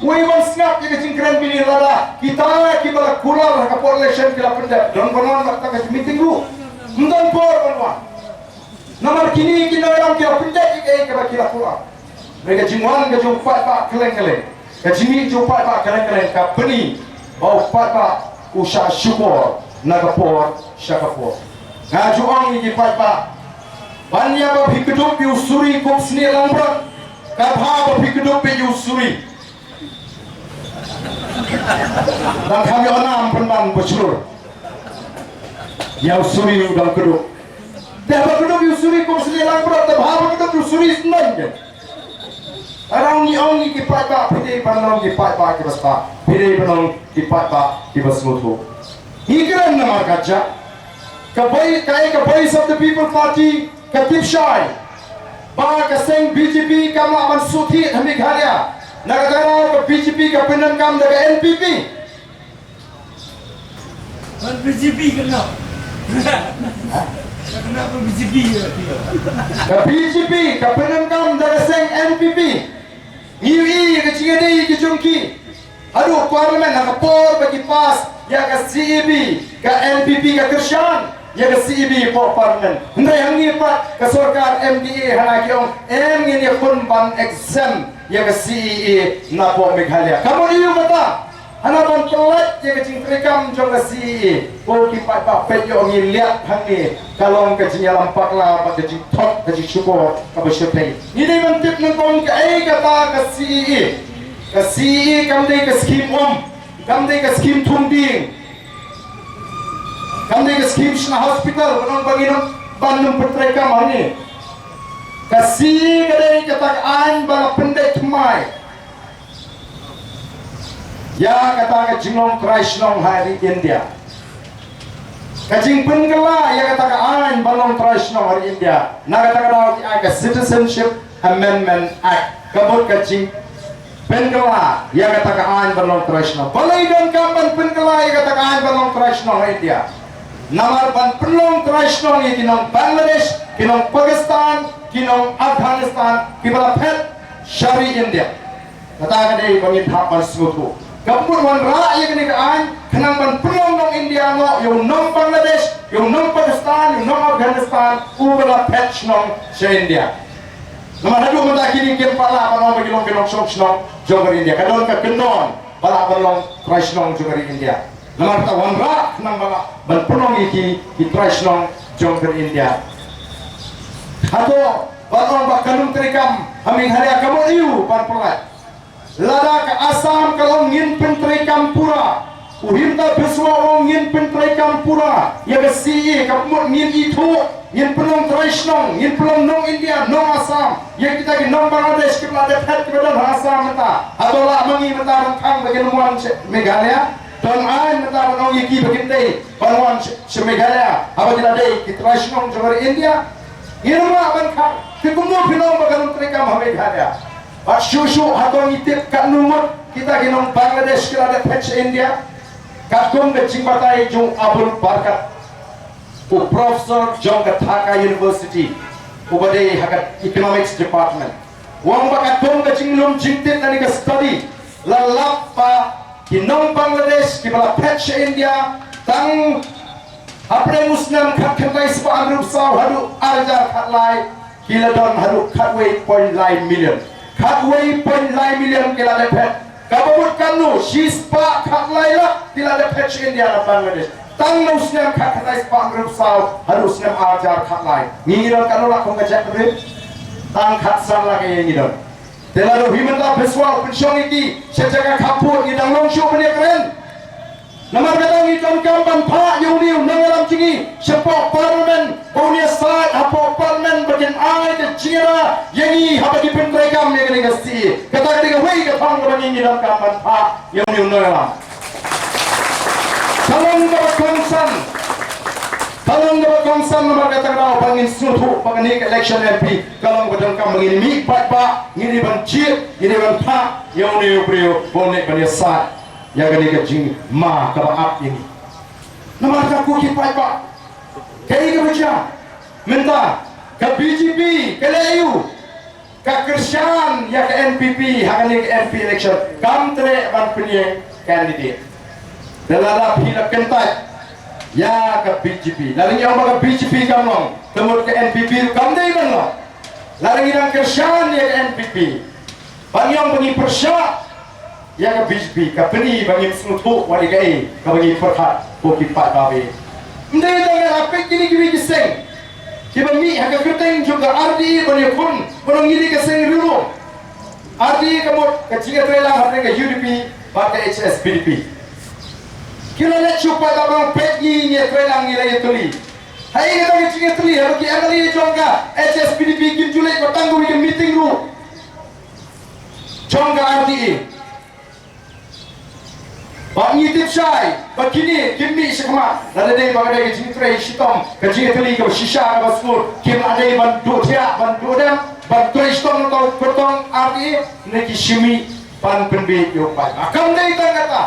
Uiwan snap yang jingkran bini lada kita bala kular ka population kila pendek don bonon tak ka meeting lu mendon por bonwan namar kini kita orang kila pendek ke kila kular mereka jingwan ke jumpa pak keleng-keleng ke jimi jumpa pak keleng-keleng ka beni bau pak usah syukur nagapor syakapor ngajuang ni pak banya ba hikudup pi usuri kop sni lambrat ka bha ba hikudup pi usuri dan kami onam penban bercelur ya usuri udang keduk dah ba keduk usuri kop sni lambrat ta bha ba keduk usuri senang je arang ni ong ki pai ba pide panong ki pai ba ki baspa pide panong ki pai ba ki basmutu higran namar kaca kabai kabai of the people party Katip Shai, ba kaseng BJP kama aman suthi hami ghalia, nagara ke BJP ke penan kam daga NPP. BJP kenapa? Kenapa BJP ya? Ke BJP ke penan kam daga seng NPP. Iwi ke cingadi ke jungki. Aduh parlimen nak por bagi pas ya ke CEB ke NPP ke Kershan. Ya ke CEB po parlimen. Hendai hangi pat ke sorkar MDA hanaki ong ngini kun ban exam ya ke CEA na po Meghalaya. Kamu iyo mata. Hanapan pelat ya ke cingkrikam jong ke CEA. Po ki pat pa pet yo ngi liat hangi kalong ke cinya lampak la pa ke cing top ke cing syukur ka besyutai. Ini mentip nengkong ke kata ke CEA. Ke CEA kam dei ke skim kam dei ke skim tunding. Kami ke skim Shna hospital benong banginom bandung petreka mani kasih kadai kata an bala pendek mai ya kata ke jinglong Krishnong hari India kajing penggela ya kata ke an balong Krishnong hari India na kata ke Citizenship Amendment Act kabut kajing penggela ya kata ke an balong Krishnong balai dan kapan penggela ya kata ke an balong Krishnong hari India Namar ban pelong Krishnong ye kinong Bangladesh, kinong Pakistan, kinong Afghanistan, kibala pet Shari India. Katakan deh bangin hapan semutu. Kapur wan ra ye kini kaan, kenang ban pelong nong India no, yung nong Bangladesh, yung nong Pakistan, yung nong Afghanistan, ubala pet nong Shari India. Namar hadu mata kini kin pala panong bagilong kinong Krishnong jogar India. Kadon ka kendon pala panong Krishnong jogar India. Namar ta wan ra kenang bala ban penong iki ki Krishnong jongker India. Hato banong bakanung terikam haming hari kamu iu ban pelat. Lada ke Asam kalau ngin penterikam pura. Uhinta beswa ngin penterikam pura. Ya ke CE kamu ngin itu ngin penong Krishnong ngin penong nong India nong Asam. Ya kita ke nong Bangladesh kita ada pet ke dalam Asam mata. Atau lah mengi mata rengkang bagi nemuan Meghalaya. Dan an mata banong iki begini bangun Meghalaya apa tidak ada kita Krishnong jogar India irma ban kha kikumu pinong baganung terikam Meghalaya bat shushu hatong itip kat numut kita ginong Bangladesh kita ada patch India katung ke cingbatai jung Abdul Barkat u professor jong ke Dhaka University ubade hakat economics department wang bakatung ke cinglum jingtit nani ke study lalap pa kinong Bangladesh kibala patch India tang apre muslim khat khatai spa amrup saw hadu arja khatlai kiladon hadu khatway point line million kila de pet kabut kanu shispa khatlai la kila de patch India na Bangladesh tang muslim khat khatai spa amrup saw hadu muslim arja khatlai ngiron kanu la kong kajak rib tang khat san la ke ngiron Telado himenta peswal pensyong iki sejaga kapur idang longsyo punya keren. Namar katang ikan kampan pak yuniu nangalam cingi sepok parlemen punya saat hapok parlemen bagian ai ke cira yangi hapa di pentrekam ya kene gasti. Kata ketiga wei katang bagi idang kampan pak yuniu nangalam. Salam dapat kongsan. Kalau nggak kongsan nomor kata kau pangin suatu pangin election MP kalau nggak dengkam begini mi pak ini bancir ini bantak yang ini beliau bonek beliau sat yang ini kecing ma kebaap ini nomor kaku kipai pak kayak kerja minta ke BJP ke LAU Kekersian ya ke NPP hakani ke NP election kamtre ban punya candidate dalam hilap kentai ya ke BJP lalu yang ke BJP kamu temut ke NPP kamdai bang lalu yang kersian ya ke NPP bang yang bagi persya ya ke BJP ke peni bagi senutuk wali gai ke bagi perhat bukit pat babe mendai dengan apa kini kini kiseng kiba mi haka kerteng juga RDI bani pun menunggu ke seng dulu RDI kamu kecil trailer harga ke UDP pakai HS PDP kila let cupa tabang pegi ni trailer ni lagi tuli hai kita kecil tuli harus ki amali jongga HS PDP kim julai ko tanggu ke meeting room jongga RDI Bang ngitip syai, begini, kimi sekma. Lalu dia bagai kecil tray sitom, kecil teli ke shisha ke basur. Kim ada bantu dia, bantu dem, bantu sitom atau potong arti. Neki simi pan penbit yopai. Akam dia kata,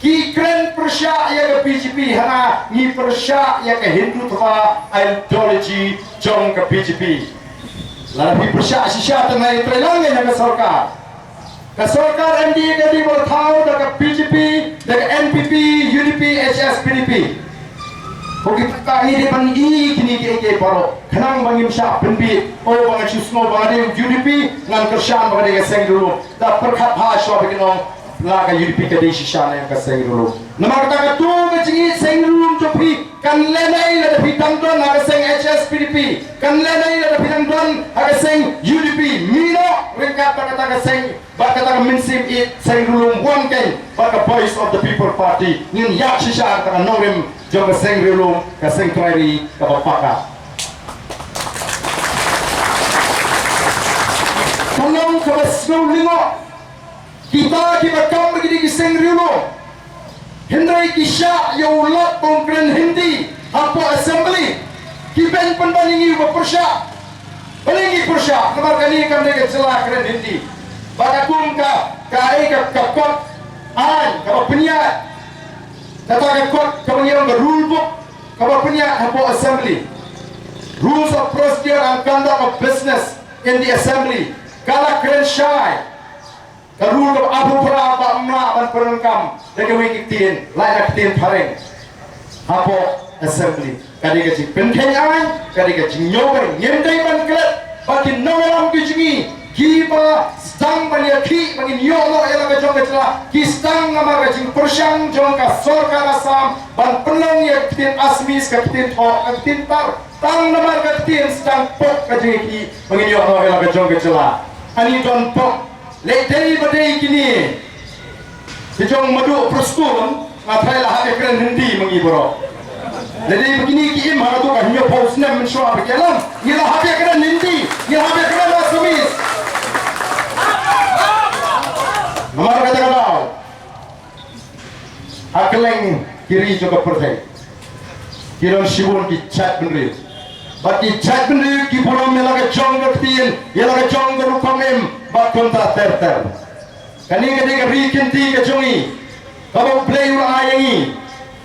ki keren persya ya ke BJP, hana ni persya ya ke Hindu tua ideology jong ke BJP. Lalu persya shisha tenai trailangan yang ke sarkar. Kesorkar MD jadi bertahu dengan BJP, dengan NPP, UDP, HS, PDP. Bagi kita ini depan kini ke baru. Kenang bangim syah penbit, bang Cusno bang UDP, ngan kersian bang dia seng dulu. Dah perkat haswa beginong laga UDP ke di sisa yang ke seng dulu. Nama kata ketu kecingi seng dulu copi kan lenai ada bidang don ada seng HS, PDP. Kan lenai ada bidang don ada seng UDP. Mino ringkat kata seng Bakata minsim it seng rulung one ken baka voice of the people party nin yak shisha kata nongim jong seng rulung ka seng trairi ka bapaka tolong ka basno lingo kita bakam begini ki seng rulung hindai kisha yaulat pongkren hindi apa assembly ki ben penbaningi bersya balingi persya kamar kali kam deke celah keren hindi Bagakum ka kai ka kot an ka peniat kata ka kot ka mengiang ka rule book ka peniat hapo assembly rules of procedure and conduct of business in the assembly kala kren shy ka rule of abu pra ba mna ban perengkam deke wiki tin lai nak tin pareng hapo assembly kadi ka jing pentheng an kadi ka jing nyobai nyendai ban klet bagi nangalam kijingi kiba stang bani ki bani nyolo ela ka jong ka ki stang ngama ka jing persyang jong ka sorkar asam ban penong ya kitin asmis ka kitin tho ka kitin tar tang namar ka kitin stang pok ka jing ki bani nyolo ela ka jong ka ani don pok le dei badai kini si jong madu prustun ngathai lah ha kren hindi mangi bro jadi begini ki im ha tu ka nyo pos nem men shwa bekelam ila ha kren hindi ila ha kren asmis Nomor kata kau, akeleng kiri juga percaya. Kira sibun ki chat benda, bagi chat benda ki pulang melaga jong kertien, melaga jong kerukamim, bakon tak terter. Kani ketika rikinti kejongi, kau play ulang ayangi,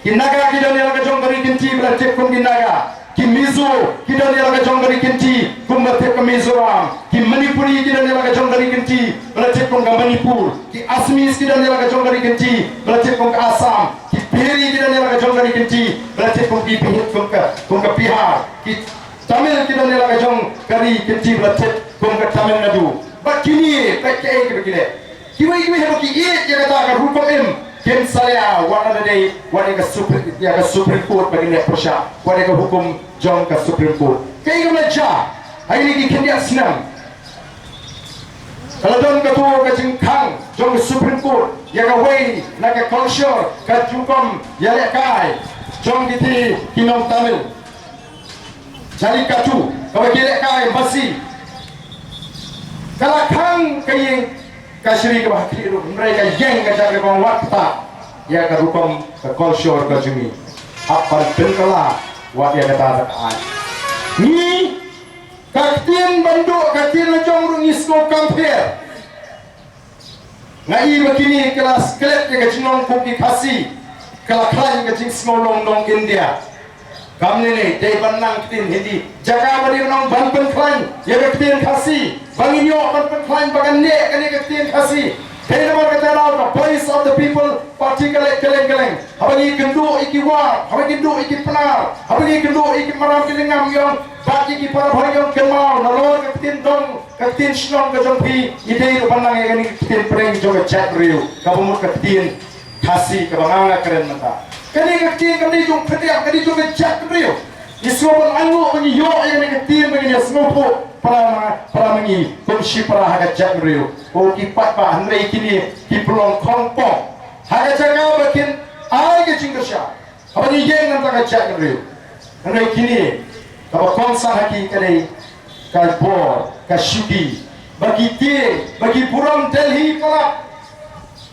kinaga kita melaga jong rikinti berarti kum kinaga. Ki Mizo kita nilaga jong dari kinti kumbatek ke Mizoram ki Manipuri kita nilaga jong dari kinti belajar kong ke Manipur ki Asmis kita nilaga jong dari kinti belajar kong ke Assam ki Peri kita nilaga jong dari kinti belajar kong ke Bihar ki Tamil kita nilaga jong dari kinti belajar kong ke Tamil Nadu bakini pakai begini kiwi hebo ki iet ya kata ka hukum im Kim saya warna day warna ke Supreme Court bagi dia persya warna ke hukum jong ke Supreme Court kaya meja hari ini kita senang kalau jong ke tu ke jengkang jong ke Supreme Court ya ke way nak ke culture ke hukum ya lekai jong kita kinong Tamil jadi katu kalau kita lekai masih kalau kang kaya kasih ke bahagi mereka yang kejar ke bawah wakta ya ke hukum ke culture ke jumi apa bengkala wat ya kata tak ni kaktian banduk kaktian lejong rungis ko compare ngai begini kelas kelet ke jenong kopi kasih kelaklan ke jing smolong dong India Kami ni dari benang ketin hindi jaga beri menang ban penklan ya ketin kasih bangin yo ban penklan bagan ne kani ketin kasih dari nama kata Allah voice of the people particularly keleng habagi gendu iki war habagi gendu iki penar habagi gendu iki maram kelengam yang bagi ki para bhai yang kemau nalor ketin dong ketin shnong ke jompi idei benang ya kani ketin preng joga chat riu kabumut ketin kasih kabanga keren mata kani ketin kani jom ketiak kani jom chat riu isuapun anu bagi yo yang ketin bagi dia snopo para mengi kumsi para haga chat riu o ki pat pa hendrai kini ki pelong kongpong haga jaga bakin ai ke cingkasya abani yeng nan ta chat riu hendrai kini kalau kongsa haki kadai ka bor ka syuki bagi tie bagi puram Delhi pala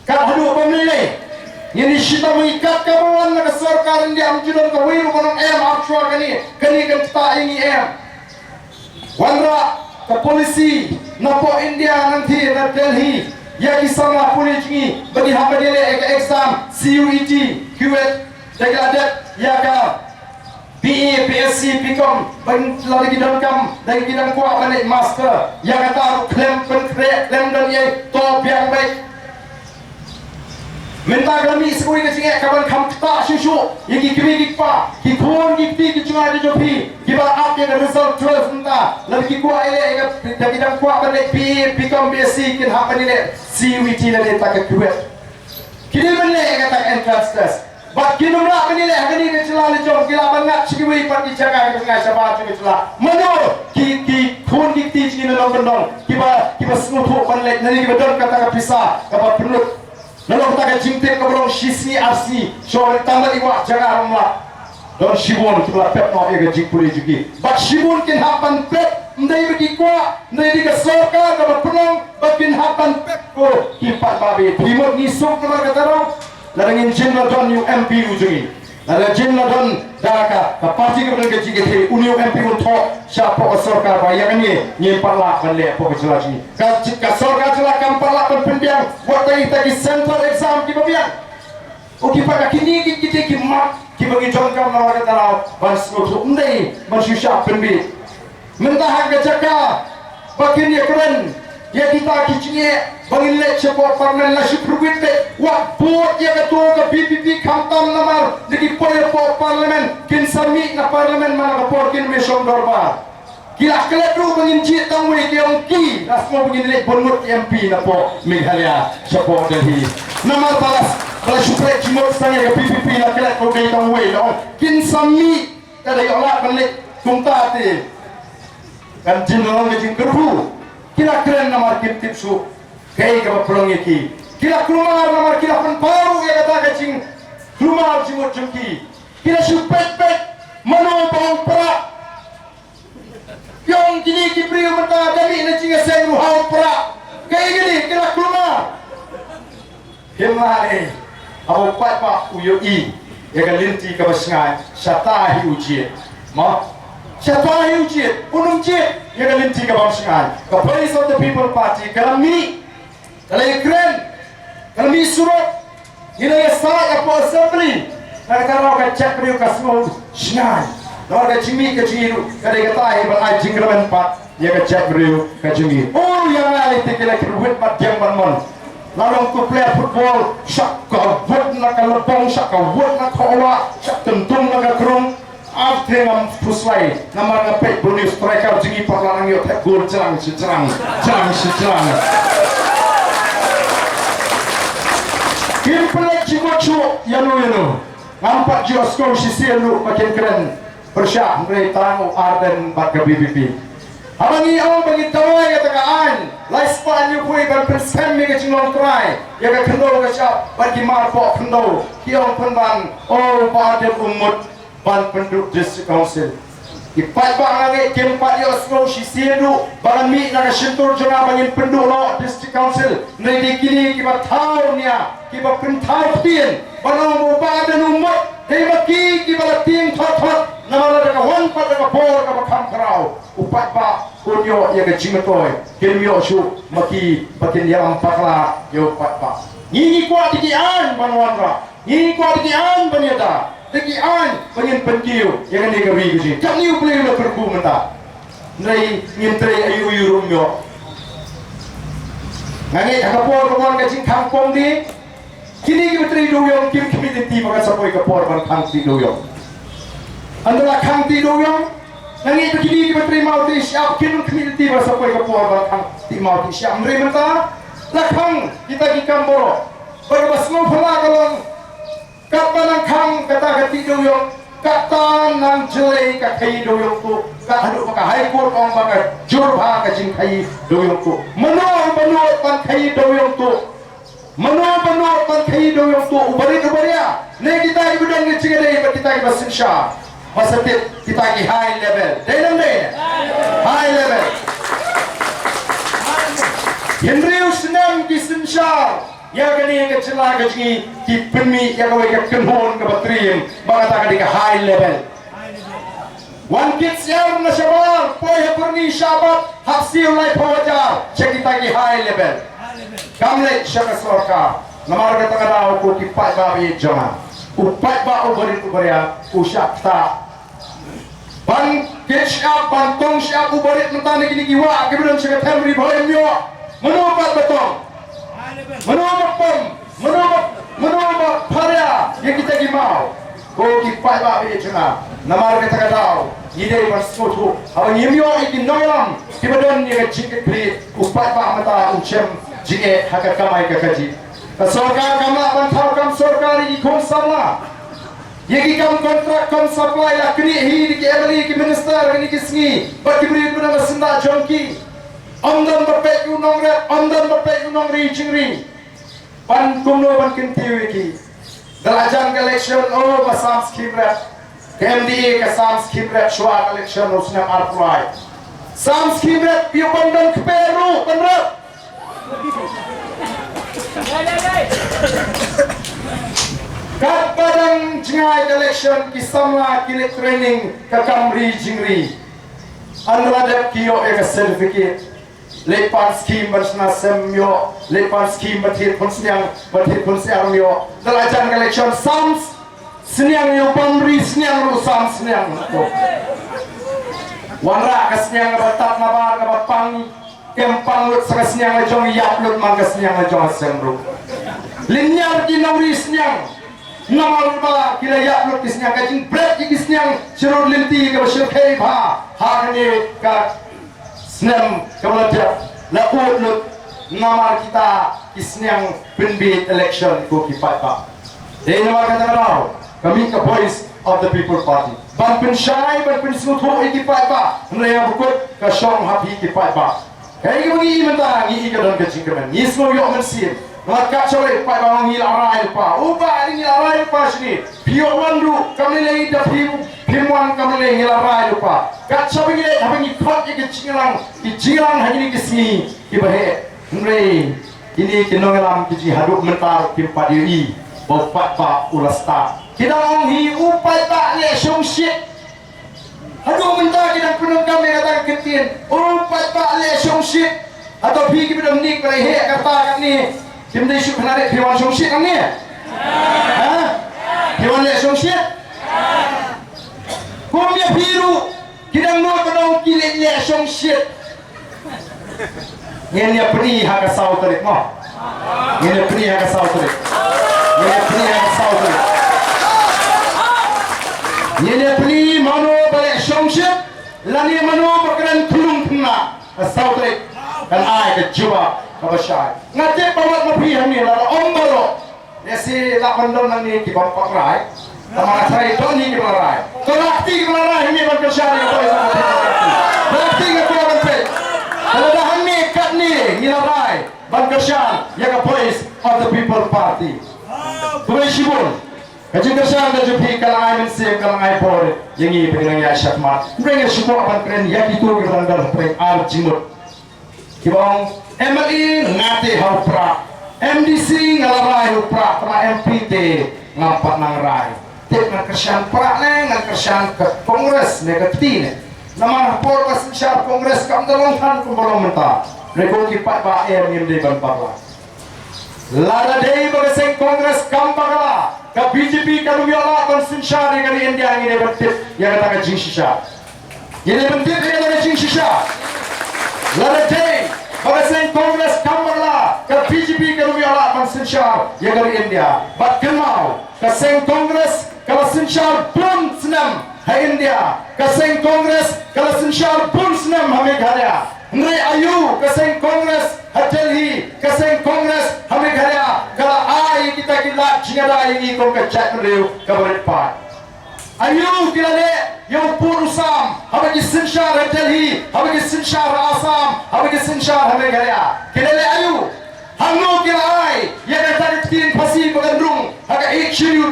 kat hadu pemilih ini kita mengikat kawan nak sarkar India amjudan ka wiru manong actual kani kan ta ingi wandra ke polisi napo India nanti na Delhi ya kisah polisi bagi hamba dia exam CUET QET degradat ya ka PE PSC Picom bagi lagi dalam dari bidang kuat balik master ya kata klaim klaim dan ye top yang baik minta kami sekali ke sini kawan kam tak susu yang kiri kipa kikun kipi kicungan di jopi kiba up yang result 12 minta lagi kuat ele dari bidang kuat balik PE Picom PSC kin hamba ni CUET ni tak kuat kini balik kata entrance test Bat kini nak menilai hari ni kecelah lecong kila bangat sikui pati jaga dengan sahabat kecelah. Mana ki kun dikti kini nong kendong kiba semutu panlek nani kiba don kata kapisa kapa penut nong kata jingtek kabrong sisi arsi so tambah iwa jaga ramla don shibun kiba pep no ya jingpuri juki. Bat shibun kin hapan pep ndai bagi kuat ndai di kesorka kapa penong bakin hapan pep ko kipat babi timur nisuk nama kata rong larangin jenna don yu MP ujungi lara jenna don daka ka parti ke berang gaji ke uniu MP untuk siapa sorkar bayar ni nyempala balik apa kecelaji ka sorkar celah kampala pendiang buat tadi center exam ki babian oki pada kini kita ki mak ki bagi jongkam na wala tara bas ko ndai manusia penbi mentah harga jaka bakin ya keren ya kita kicinya bagi lek cepat parmen la syukurwit wak bot ya ketua ke BPP kamtam namar lagi poya po parlemen kin sami na parlemen mana kapor kin mesom dorbar kila kelet ru bangin cik tangwe ki ongki rasmo bangin lek bonmut MP na po Meghalaya cepat Delhi namar balas syukur cimot sanga ke BPP na kelet ru bangin tangwe kin sami kada yola balik kumta te kan jinong ngejing kerhu kila keren namar kin tipsu kaya kapa pelong iki kila keluar namar kila pen baru ya kata kacing keluar jimut jengki kila supet-pet mano bang perak yang kini kibri mata dami na cinga sen ruhau perak kaya gini kila keluar hemare abu pat pak uyo i ya kan linti kapa sengai syatahi ujiet ma syatahi ujiet unum jiet ya kan linti kapa sengai the voice of the people party kami kalau keren, kalau surat, ini ya saya apa assembly, nak tahu kan cek beliau kasih sengai, nak cimi keciru, kalau kata hebat aja keren pat, ya kan cek beliau kecimi. Oh yang lain tikilai keruhut pat yang bermon, lalu tu player football, syak kawat nak kalapong, syak kawat nak kawa, syak tentung nak kerung. After ngam puslai, nama ngapet bonus striker jingi parlanang yo tak gol cerang. Kimpelek cimocu yanu nampak josko sisilu makin keren bersyak dari terang arden bak ke BPP abangi awang bagi tawai ya tekaan laispan yu pui ban persem mi ke cinglong trai ya ke kendol ke siap bagi marpok kendol kiong penban oh badan umut ban penduduk district council ipat bang lagi kempat josko sisilu bagan mi nak sentur jona bangin penduduk lo district council nai kini kibat tahun ya kiba pentai tien bano mo badan umot hei maki kiba tien thot namara daga wan pat daga bor ka bakam karau upat ba kunyo ya ga jimetoy kemyo shu maki bakin yang pakla yo upat ba ni kwa dikian banwanra ni kwa dikian banyada Teki an pengin penkiu yang ni gawi kuji. Cak niu boleh lo perbu menta. Nai ngintri ayu rumyo. Ngangi akapor kawan kacing kampung di. Kini kita tri doyong kim community maka sapoi kapor ban kang ti doyong. Andala kang ti doyong. Ngangi kini kita tri mau ti siap kim community maka sapoi kapor ban kang ti mau ti siap. Mri menta. Lakang kita di kamboro. Berbas mau pala kalong. Kata nang kang kata kati doyong. Kata nang jelai kakai doyong tu. Kata maka hai kur kong maka jurba kacing kai doyong tu. Menor pan kai doyong tu. Menor pan kai doyong tu. Ubari-ubariya. Ne kita ibudang ni cingade ibat kita ibas insya. Masatit kita ki high level. Dalam day. High level. Henry senang di insya. Ya kini kecelah kecil ki penmi ya kau ikat kenhon ke batrim. Bangata kadika high level. One kids yang nasyabal, poy hapurni syabat, hapsi ulai pawajar, cekita ki high level. Kamlek syaka sorka, namar kata kada aku kipat babi jama, upat ba uberit uberia, usyak ta. Ban kids up, ban tong syak uberit mentani kini kiwa, kemudian syaka temri boleh myo, menubat betong, menubat pom, menubat paria yang kita gimau. Ko kipat babi jama, namar kata kada. Ide bersuatu, awak nyimio ikin noyam, kemudian dia cikit beli, upat pak mata ucem, jike hakat kamai kekaji. Sorkar kamla bantau kam sorkar ini kom samla, yaki kam kontrak kom supply lah kini hi di emeli ki minister ini kisni, bagi beri guna senda jongki, amdan berpek unong red, amdan berpek unong ri cingri, ban kumno ban kintiwi ki, dalajan election oh basam skim red. KMDA ka sam skim rep shwa election usna arprai sam skim rep piu bandan ke Peru penrep kat badang jengai election ki samla kini training ka kamri jingri andra dep kiyo e ka certificate lepan skim bersna semyo lepan skim batir punsiang myo dalajan election sams Seniang yang pemberi seniang rusam seniang tu. Wanra keseniang batat nabar kapang kempang lut sekeseniang lejong yap lut mang keseniang lejong semru. Linyar di nauri seniang. Namal ba kira yap lut keseniang kacing break di keseniang cerut linti ke besar kai ba. Hakni ka seniang kemelajak laut lut namar kita keseniang penbit election ko kipat ba. Ini nama kata kau. Kami ke voice of the people party. Ban pensyai, ban pensutu ikipai ba. Mereka bukut ke syong hapi ikipai ba. Kaya ini mentah ngi ika dan kecing kemen. Ni semua yok mensin. Ngat cole pai ba ngi arai pa. Uba ini arai pa sini. Pio wandu kami lagi dah pimuan kami lagi arai pa. Kat sabi ni tapi ni kot ikicingang hanya ni kesini ibahe. Mereka ini kenongelam kiji haduk mentar kimpadiri. Bapak pak ulasta. Kita menghi upai tak le syong shit. Aduh minta kita penuh kami kata ketin. Upai tak le syong shit. Atau pergi kita nik pada he kata kat ni. Kita isu penarik hewan syong shit ni. Hah? Hewan le syong shit. Kumia biru. Kita mau penuh kilit le syong shit. Ini apa ni hak asal terik mah. Ini apa ni hak asal terik. Ini apa ni hak asal terik. Ini peni mano balik syongship, lani mano berkenan tulung puna, sautrik dan ai kejua kabashai. Ngate bawat mapi kami lalu ombaro, desi lakondon nani di bawah rai, tamang asai doni di bawah rai. Kolakti di bawah rai ini berkesan yang boleh sampai. Kolakti ke bawah bentuk. Kalau dah kami kat ni rai, berkesan yang voice of the people party. Boleh sibuk. Kacung kesan dan jumpi kalangan mensim kalangan por yang ini pengen ya syakmat. Mereka semua akan keren ya itu kita dalam perang arjimut. Kibong MLI ngati haupra, MDC ngalarai haupra, pra MPT ngapat nang rai. Tip ngan kesan pra ngan kesan ke kongres negatif ne. Nama por pas syar kongres kam dalam han kumbolong mentah. Mereka kipat ba yang di ban parla. Lada dei bagaseng kongres kam bagala. ke BJP kan miola kon sinshar yang dari India ini bentit yang kata jing shisha ini bentit yang kata jing shisha lada day pada sen Kongres Kamala ke BJP kan miola kon sinshar yang dari India bat kenal ke sen Kongres kalau sinshar pun senam hai India ke sen Kongres kalau sinshar pun senam hai Meghalaya Ngeri ayu keseng Kongres Delhi keseng Kongres Meghalaya kalau ai kita gila jingada ini kong kecak meriu kabaret pat ayu kita le yang purusam habis sinshar Delhi habis sinshar Assam habis sinshar Meghalaya kita le ayu hangu kita ai yang kata tin pasi bagandrung agak ichiu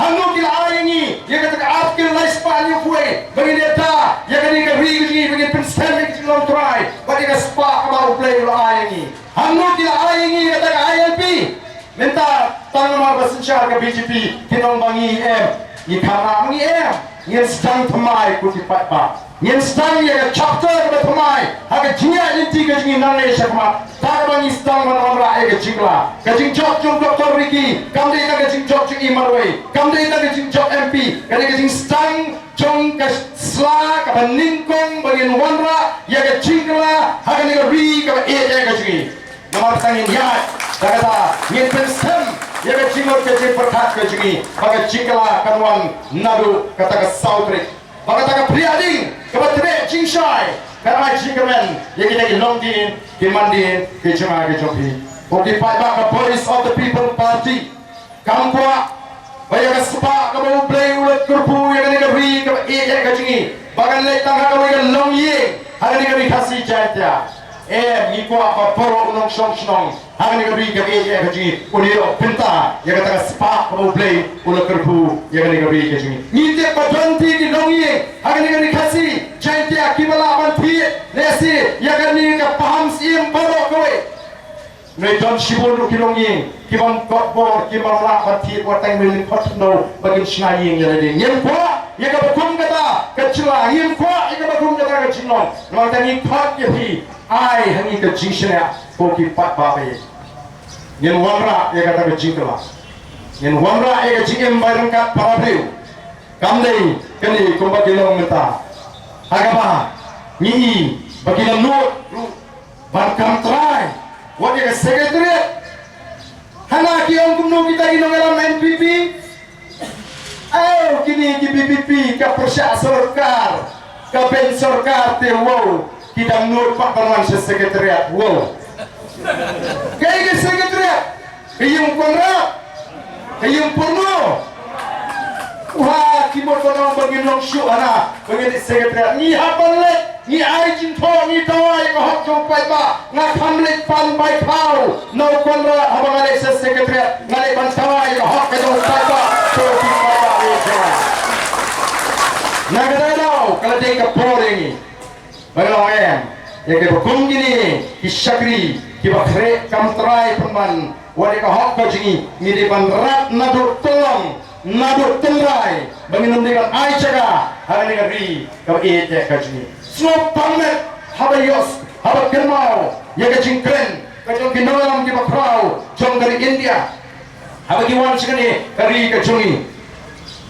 hangu kita ai ini yang kata apke laispan yu kue bagi data yang kata rigi bagi pensel long try bagi ka spark about play lo ai ini hangu kita ai ini kata ILP minta tangan mar sinshar ke BJP kinong bangi ni kama bangi ni stang thamai ku ti pat ba ni stang ya chapter ke thamai aga jinya inti ke jingi nang le shakma ta bangi stang man ra e ke jingla ke jing job jung Dr. Ricky kam de ka jing job jing Imarway kam de ka jing job MP ke jing stang jong ke sla ka ningkong bagian wanra ya ke jingla aga ni ri ka e ke jingi nomor tangin ya kata ni pensem ya ke jingor ke jing perkat ke jingi baga jingla kanwan nadu kata ke sautrik baga ta ka priading ke batre jingshai karena jingamen ya kita longdin kimandin ke jema ke jopi oke pak ka Voice of the People Party kampua baya ka spa ka mau play ulat kurpu ya ke ri ke e ya ke jingi bagan le tangga ka we longye hari ke khasi jatya ni ko apa poro unong song hari ke ri ke e ya ke jingi uniro pinta ya ka spa ka mau play ulat kurpu ya ke ri ke jingi ni te patanti ki longye hari ke khasi jatya kibala banthi nesi ya ke ni ka paham sim poro kowe Medan Shibun Kilongi, Kiban Kotbor, Kiban Lakati, Watang Milin Potno, Bagin Shnaying Yelling. Yemqua, Yakabakum Gata, Kachila, Yemqua, Yakabakum Gata Chinon, Northern Pot Yapi, I Hani the Jishana, Poki Pat Babe. Yen Wamra, Yakata Jingla. Yen Wamra, Yakajim Barankat Parabu. Kamde, Kali, Kumbakilong Meta. Agaba, Ni, Bakilam Note, Bankam Try. Wajah sekretariat, hana kiong kumno kita ginong alam NPP, ayo kini di BPP ke persya sorkar, ke ben sorkar te wow, kita menurut Pak Parman sekretariat wow, kayak sekretariat, kayung konrak, kayung porno, wah kimot kono baginong show hana, bagin sekretariat ni hapan let. Ni ai jin tho ni tawai ko hok jong pai ba nga khamlet pan bai phau no konra habang ale secretary ngale ban tawai ko hok jong pai ba so ti pai ba we ja nagada no kala dei ka poring bagalo em ye ke kum gini ki shakri ki ba khre kam trai panman wale ka hok ko jingi ni de ban rat nadu tolong nadu tengrai banginum dengan ai jaga hari ni ri ka e te ka jingi Snop pamet, haba yos, haba kermau, ya ke jingkren, ke jong kinolam di bakrau, jong dari India, haba kiwan sekali kari ke jongi,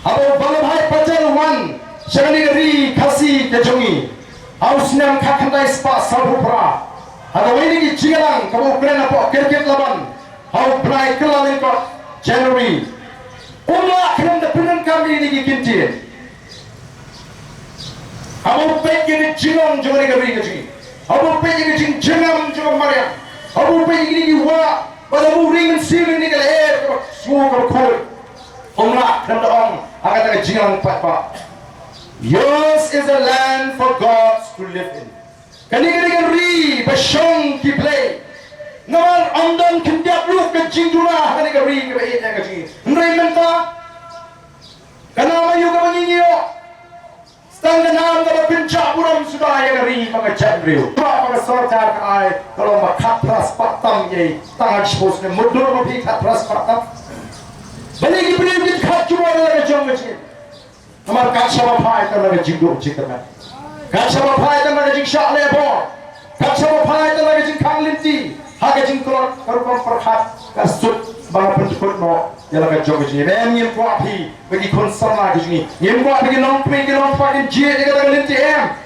haba balabhai patel wan, sekali kari kasi ke jongi, haus nam kakandai spa sarupra, haba wini ki jingalang, kamu kren apa kerket laban, hau prai kelalin kok January, umlah kren depenan kami ini kintin. Abu pergi ke Jingam juga ni kami kerja. Abu pergi ke Jingam juga Maria. Abu pergi ke Iwa, pada Abu ring sini ni kalau semua kalau kau, omlah dan doang, akan tak Jingam empat pak. Yours is a land for gods to live in. Kani ri basyong ki play. Nawan amdan kendiap lu ke Jingdula kani ri ke bayi yang kerja. Nrai menta. Kenapa you kau nyinyo? Tangga nam kalau pencak buram sudah yang ri mengecek beliau. Apa kesorjar ke ai kalau makat ras patam ye tangan sepos ni mundur mapi kat ras patam. Balik beliau kita kat cuma ada jom macam. Amar kat sama pai kan ada jinggo cikana. Kat sama pai kan ada jing syak lebor. Kat sama pai kan ada jing kang linti. Haga jing kolot korban perhat kasut bang penjemput no yang lagi jauh je ben ngin kwa phi bagi kon sama ke sini ngin kwa bagi long pin ke long pakin je ke dalam linti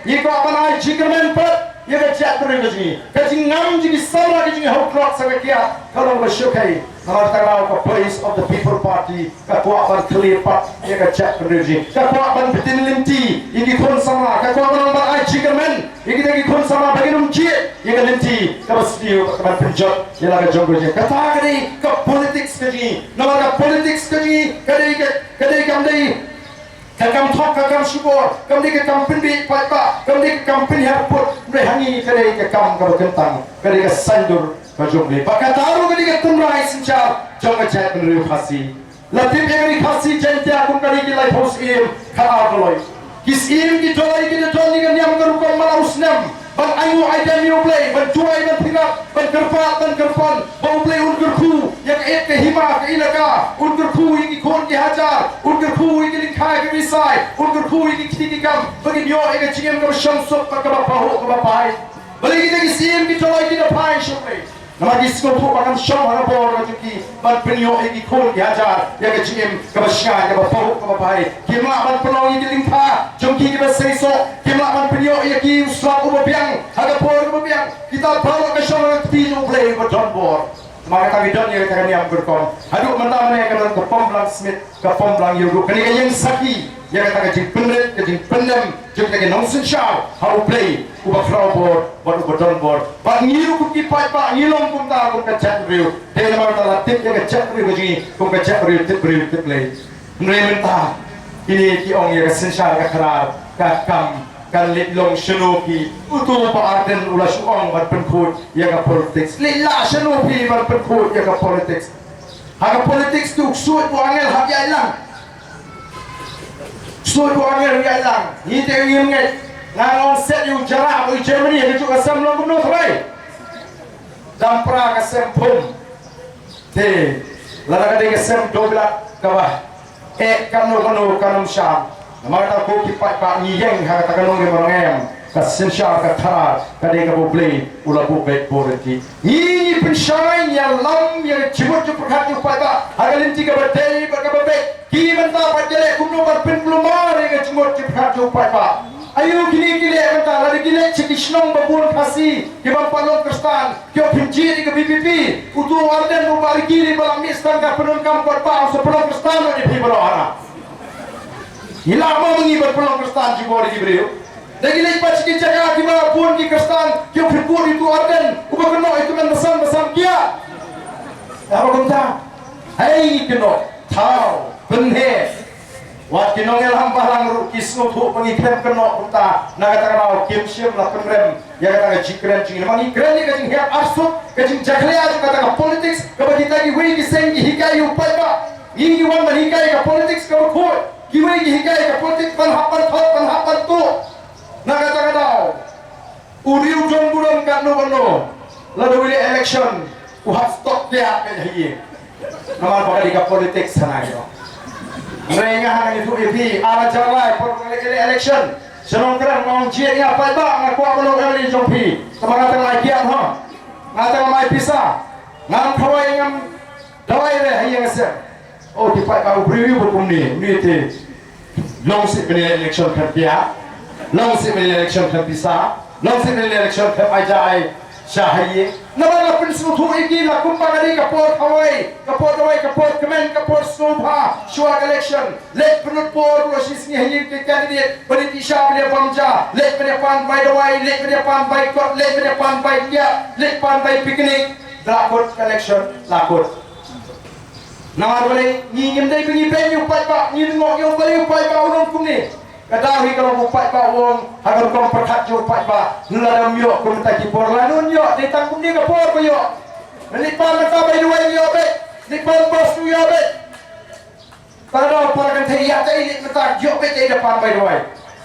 ni kwa panai jikmen pat ya ke chat terus ke sini ke ngam ji sama ke sini hok rock sa kia kalau bersyukai nama tagaw ke Police of the People Party ke kwa ban clear pat ya ke chat terus ke kwa ban betin linti ini kon sama ke kwa ban ai jikmen ini lagi kon sama bagi num je ya ke linti ke basio ke ban penjot ya lagi jauh je kata ni ke politics ke sini nama ke politics ke sini kadai kamdai kakam thok kakam subor kamdi kakam pinbi paipa kamdi kakam pin harput rehangi kadai kakam kabakentang kadai ka sandur kajumli pakataru kadai ka tumrai sinchar jonga chat menriu khasi latim egri khasi jantia kum kadai ki life house im khaar loi kis im ki tolai ki tolni ka niam ka rukom mala usnam ban ayu item you play ban tuai ban pingap ban kerpat ban kerpon ban play unkur khu yang et ke hima ke ilaka unkur khu iki khon ki hajar unkur khu iki likhai ke risai unkur khu iki kitikam bagi yo ega chingem ka shamsok ka ba paho ka ba pai bagi kita ki sim ki tolai ki da pai shopre nama disko phu bakam sham hara bor ka ki ban penyo iki khon ki hajar ya ke chingem ka ba shai ka ba paho ka ba pai kimla ban penong iki lingkha jongki ki ba seiso kimla ban penyo iki usrap ubabiang haga por ubabiang kita bawa ke sham ti no play ba don bor maka kami don ya kami yang berkom haduk mentah mana yang ke Pomblang Smith ke Pomblang Yogo kini yang saki ya kata ke jing pendet ke jing pendem jing ke nongsen show how play uba flow board uba don board ba ngiru ku ki pai pa ngilong kum ta kum ke chat review te nama ta tip ya ke chat review ke jing kum ke chat review tip play mre mentah ini ki ong ya ke sensar ke kharar ka kam kan lit long shenoki utu pa arden ula suong ban penkut ya ka politics lila shenoki ban penkut ya ka politics ha politics tu suit bu angel hak ya lang suit bu angel ya lang ni te ngim ngai ngang set yu jara bu Germany ya chu asam long kuno thai dampra ka sem phum te lada ka de ka sem dobla ka ba kanu kanum sham mata ko ki pa ni yang ha ta kanong ge morangem ka sensha ka thar ka de ka bo play ula bo bet borati ni penshai ya lam ya chibut chu prakhat chu pa ba hagalin ti ka ba dei ba ka ba bet ki manta pa jele kumno ba pen plumar ge chimut chu prakhat chu pa ba ayu kini kile manta la kile chikishnong ba bun khasi ki ba palong kristan ki pinji ke BPP utu warden bo bariki ni ba mistan ka penun kam ba pa so palong kristan ni phi ba ana Ilama mengi berpeluang kristan juga di beliau. Lagi lagi pas kita jaga di mana pun di kristan, kita berpur itu arden, ubah kena itu kan besar kia. Apa kata? Hei kena, tahu, benar. Wat kena ngelam barang rukis nutu mengikrem kena kata. Nak kata kena kim siam lah pengrem. Ya kata jikren cing. Mangi kren ni kacing hiap arsut, kacing jaglea tu kata politics. Kepada kita giwei kiseng hikai upai ba. Ini wan hikai ke politics ke berkut. Kiwai hikai ke politik panhapan tu nak kata uriu jom bulan kat no lalu bila election uhat stop dia ke hiye nama bakal ke politik sana yo mereka hanya itu EP ala jawai for election senong kerang ngong cie ya apa ba ngaku belum kali jompi kemana lagi ha ngata mai pisah ngam khawai ngam dawai re hiye ngase oh di pai ba review bukum ni te long sit in election kan dia long sit in election kan bisa long sit in election kan ajai syahaye nama la prinsip tu iki la kumpa kali kapor kawai kemen kapor sofa shua election let penut por lo sisni hayi ke candidate politisha dia pamja let pada pan by the way let pada pan by court let pada pan by dia let pan by picnic lakot election lakot nama boleh ni ngem dai pergi venue pai pak ni ngok yo boleh pai pak ulung kum ni kadahi kalau pai pak wong agar kom perkhat jo pai pak nuladam yo kum ta ki por lanun yo de tang kum ni ka por ko yo ni pan ka bai duai yo be ni pan bos yo be para kan thei ya tai ni ta yo be tai depan bai duai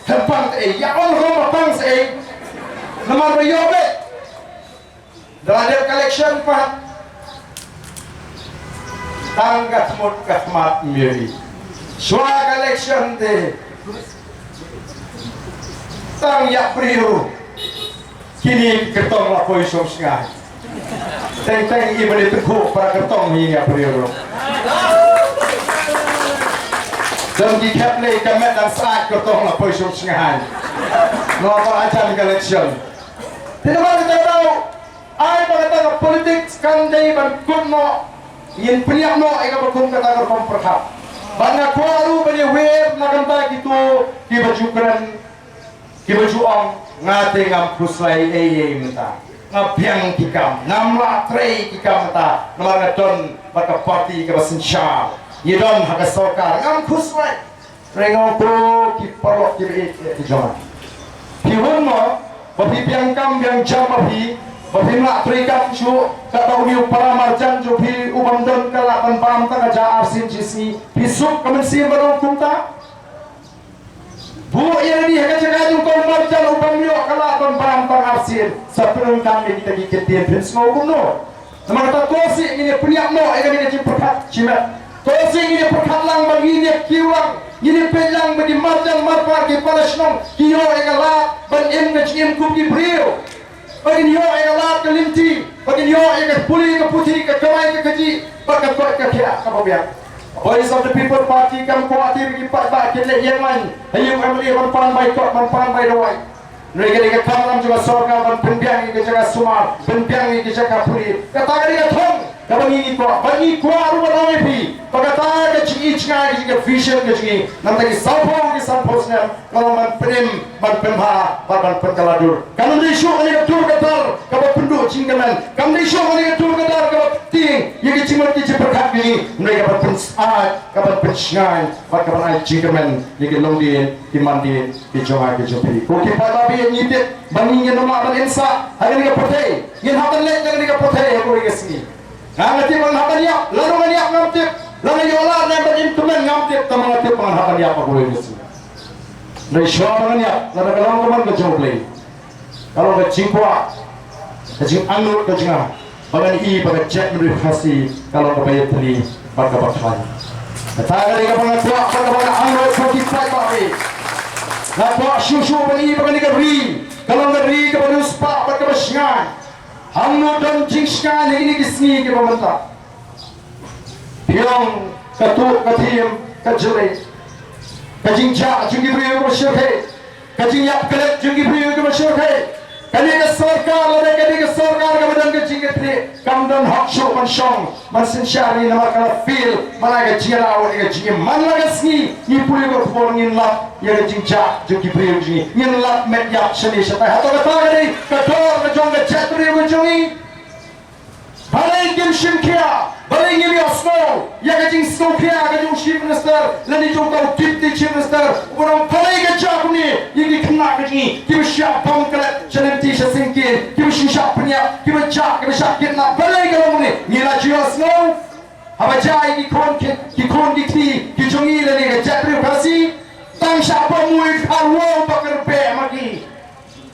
tempat ya on rom pang se nama yo be dalam collection pak tangga semut kasmat miri suara election de tang yak priu kini ketong la poi som singai teng i bani tekuk para kertong hingga periode. Dan di Kepler kemet dan saat kertong lah poison sengahan. Nomor ajar election. Tidak mahu kita tahu. Ai berkata politik skandai berkut no, ingin peniak no, eka berkut kata kertong perkap. Bangga kuaru bani wave nak kata gitu, baju keren, baju ong, ngate ngam kuslai minta. Ngabiang kikam, ngamla trei kikam ta, nama don baka parti ke basensyar, yedon haka sokar, ngam kuswai, rengong pro kipalok kiri jalan. Pihun mo, babi biang kam biang jam babi nak trei kam cu, kata uni para marjan cu pi ubam don kalapan pam ta kaja arsin jisi, pisuk kemensir barong kumta. Bu yang ini hanya jaga jumpa marjan ubam yo kalapan pam ta arsin. Sebelum kami kita diketin prince ngomong no, nama kata tosi ini peniak no, ini kita ciperkat cimet. Tosi ini perkat lang bagi ini kiwang, ini pelang bagi marjan marpar di palasnong, kiyo ekalat ban em kupi brio, bagi yo ekalat kelinti, bagi yo ekat puli ke putih ke kawai ke keji, bakat ke kira apa biar. Voice of the People Party kami kuatir bagi pak kita yang lain, ayo kami berpan baik kok berpan baik doai. Mereka kamram juga sorga ban penbiang ke jaga sumar, penbiang ke jaga puri. Kata mereka thong, bagi ko aru banai pi. Kata ke cingi cingai ke vision ke cingi. Nanti ke samposnya kalau man prem ban pemha ban perkaladur. Kamu di show ni ke tur ketar, kau penduk cinggaman. Kamu di show ni ke tur ketar kau ting. Yang cingmat ke perkat ni mereka ban pensat, kau ban pensingai, kau ban cinggaman. Yang longdin, dimandin, dijoai ke jopi. Okey pada yang nyidit bangingin nama ban insa hari ni kapotay yin hatan lek jangan ni kapotay aku ni kesini ngati bang hatan ya lalu ngani ak ngamtip lalu yola na ban intumen ngamtip tamang ngati bang hatan ya aku ni kesini dari syawal ngani ya lalu kalau kaman ke joplay kalau ke cingkwa ke cing anur ke cingah bagan i bagan cek menurut khasi kalau ke bayat tali baga bakhan kata ngani ke bang tua baga anur seperti flight babi. Napa susu bani bani keri, kalau keri ke bani uspa bagi bersengan, hangu dan jingskan ini kisni ke pemerintah. Piang ketuk ketim kejeli, kejingja jengki beri ke masyarakat, kejingyap kelet jengki beri ke masyarakat. Kali ke sarkar, kali ke sarkar ke badan kejingkat ni, kamdan hak show mansong, mansin syari nama kala feel, mana ke jinglaw ke jingim, mana ke sni, ni puli ko forngin lap, ya ke jingja jengki beri ke ni lap met yap seni setai, hato kata ni, kador ke jong ke chat beri ke jongi. Balai game shimkia, balai game snow, ya ke jing snow kia ke jong chief minister, lani jong kau deputy chief minister, orang balai ke jap ni, ini kena ke ni, kita siap bom kelet, jangan tisha singkin, kita siap penyak, kita jak, kita siap kena balai ke orang ni, ni lah jio snow, apa jai di kon di kini, di jongi lani ke jap kasih, tang siapa muid awam bakar be magi.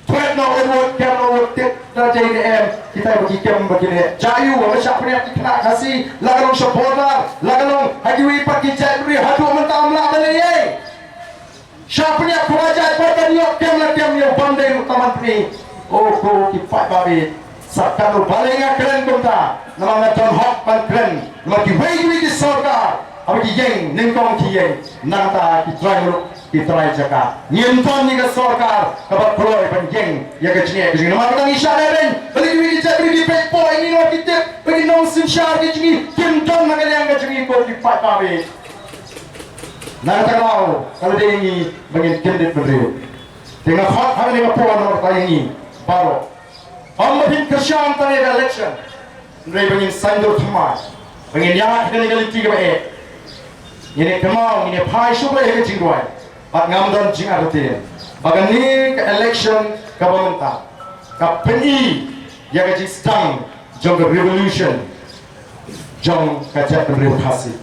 Tuan no award kem award tip dah JDM kita bagi kem begini jayu macam punya kena kasih lagalong supporter lagalong hagiwi pagi jayuri hadu mentah amla balai siapa punya kuaja pada niok kem lah kem yang bandai utama ni oh ko kipat babi sakkan balai ngakren kunta nama ngatan hak ban kren nama kiwei di sorga abagi yang nengkong kiyeng nangta kitrai jaka nyenton ni ke sorkar kabat peloy penjeng ya ke cini ke sini nama kita isya leben beli duit kita beri di pepo ini no kita beri nong simsyar ke sini kenton nak yang ke sini ko dipat babe nak tahu kalau dia ini bagi kendit beri dengan hak hari ni pepo nomor kali ini baru Ahmadin Krishan tadi election mereka bagi sandur thama bagi yang kita ni tiga baik ini kemau ini pai syukur ke jingguai Pak ngamdan jing arti, bagan ni ke election ke pemerintah, ke PNI yang ke jing stang, jong ke revolution, jong ke jat revolusi.